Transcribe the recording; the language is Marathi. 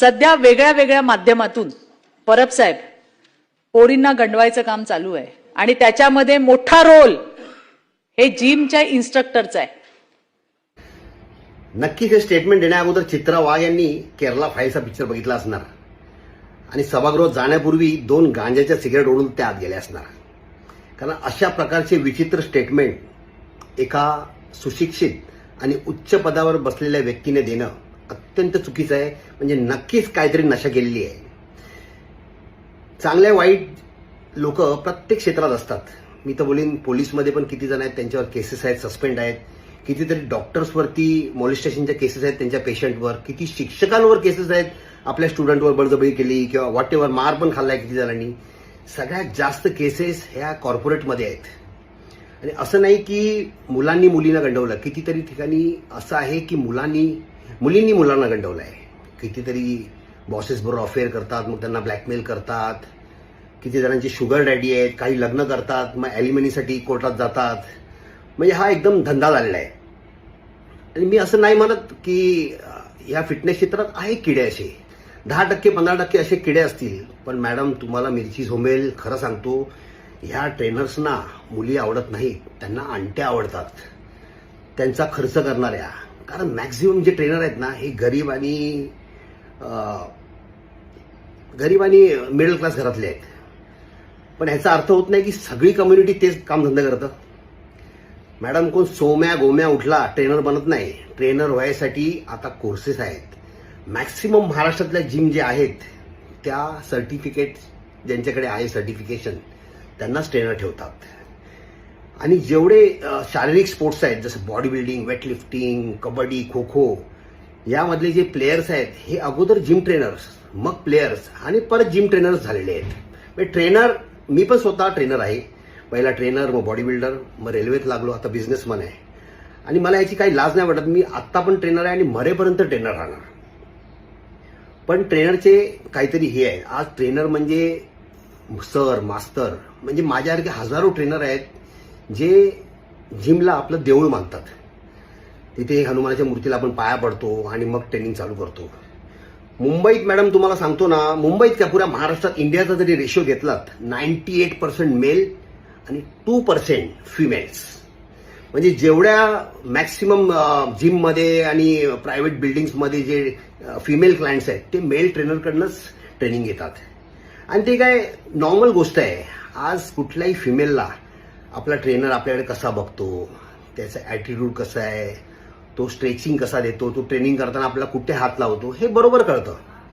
सध्या वेगळ्या वेगळ्या माध्यमातून परब साहेब पोरींना गंडवायचं काम चालू आहे आणि त्याच्यामध्ये मोठा रोल हे जिमच्या इन्स्ट्रक्टरचा आहे. नक्कीच हे स्टेटमेंट देण्या अगोदर चित्रा वाघ यांनी केरला फाईलचा पिक्चर बघितला असणार आणि सभागृहात जाण्यापूर्वी 2 गांजाच्या सिगारेट ओढून त्या आत गेल्या असणार. कारण अशा प्रकारचे विचित्र स्टेटमेंट एका सुशिक्षित आणि उच्च पदावर बसलेल्या व्यक्तीने देणं अत्यंत चुकीचं आहे. म्हणजे नक्कीच काहीतरी नशा केलेली आहे. चांगल्या वाईट लोक प्रत्येक क्षेत्रात असतात. मी तर बोलीन पोलीसमध्ये पण किती जण आहेत त्यांच्यावर केसेस आहेत, सस्पेंड आहेत. कितीतरी डॉक्टर्सवरती मॉलिस्टेशनच्या केसेस आहेत त्यांच्या पेशंटवर. किती शिक्षकांवर केसेस आहेत, आपल्या स्टुडंटवर बळजबरी केली किंवा व्हॉट एव्हर, मार पण खाल्लाय किती जणांनी. सगळ्यात जास्त केसेस ह्या कॉर्पोरेटमध्ये आहेत. आणि असं नाही की मुलांनी मुलींना गंडवलं. कितीतरी ठिकाणी असं आहे की मुलींनी मुलांना गंडवलं आहे. कितीतरी बॉसेस बरोबर अफेअर करतात, मग त्यांना ब्लॅकमेल करतात. किती जणांची शुगर डॅडी आहेत, काही लग्न करतात, मग ॲलिमनीसाठी कोर्टात जातात. म्हणजे हा एकदम धंदा झालेला आहे. आणि मी असं नाही म्हणत की या फिटनेस क्षेत्रात आहे किडे असे 10% 15% असे किडे असतील. पण मॅडम तुम्हाला मिरची झोंबेल. खरं सांगतो, ह्या ट्रेनर्सना मुली आवडत नाहीत, त्यांना अंट्या आवडतात, त्यांचा खर्च करणाऱ्या. कारण मॅक्झिमम जे ट्रेनर आहेत ना हे गरीब आणि मिडल क्लास घरातले आहेत. पण ह्याचा अर्थ होत नाही की सगळी कम्युनिटी तेच कामधंदा करतं. मॅडम, कोण सोम्या गोम्या उठला ट्रेनर बनत नाही. ट्रेनर व्हायसाठी आता कोर्सेस आहेत. मॅक्सिमम महाराष्ट्रातल्या जिम जे आहेत त्या सर्टिफिकेट ज्यांच्याकडे आहे सर्टिफिकेशन त्यांनाच ट्रेनर ठेवतात. आणि जेवढे शारीरिक स्पोर्ट्स आहेत जसं body building, weightlifting, kabaddi, kho kho यामधले जे प्लेयर्स आहेत हे अगोदर जिम ट्रेनर्स, मग प्लेयर्स आणि परत जिम ट्रेनर्स झालेले आहेत. म्हणजे ट्रेनर, मी पण स्वतः ट्रेनर आहे. पहिला ट्रेनर, मग बॉडी बिल्डर, मग रेल्वेत लागलो, आता बिझनेसमन आहे. आणि मला याची काही लाज नाही वाटत. मी आत्ता पण ट्रेनर आहे आणि मरेपर्यंत ट्रेनर राहणार. पण ट्रेनरचे काहीतरी हे आहे. आज ट्रेनर म्हणजे सर, मास्तर, म्हणजे माझ्यासारखे हजारो ट्रेनर आहेत जे जिमला आपलं देऊळ मानतात. तिथे हनुमानाच्या मूर्तीला आपण पाया पडतो आणि मग ट्रेनिंग चालू करतो. मुंबईत मॅडम तुम्हाला सांगतो ना, मुंबईत त्या पुऱ्या महाराष्ट्रात इंडियाचा जरी रेशो घेतलात 98% मेल आणि 2% फिमेल्स. म्हणजे जेवढ्या मॅक्सिमम जिममध्ये आणि प्रायव्हेट बिल्डिंग्समध्ये जे फिमेल क्लायंट्स आहेत ते मेल ट्रेनरकडनंच ट्रेनिंग घेतात. आणि ते काय नॉर्मल गोष्ट आहे. आज कुठल्याही फिमेलला आपला ट्रेनर आपल्याकडे कसा बघतो, त्याचा ॲटिट्यूड कसा आहे, तो स्ट्रेचिंग कसा देतो, तो ट्रेनिंग करताना आपल्याला कुठे हात लावतो, हे बरोबर कळतं.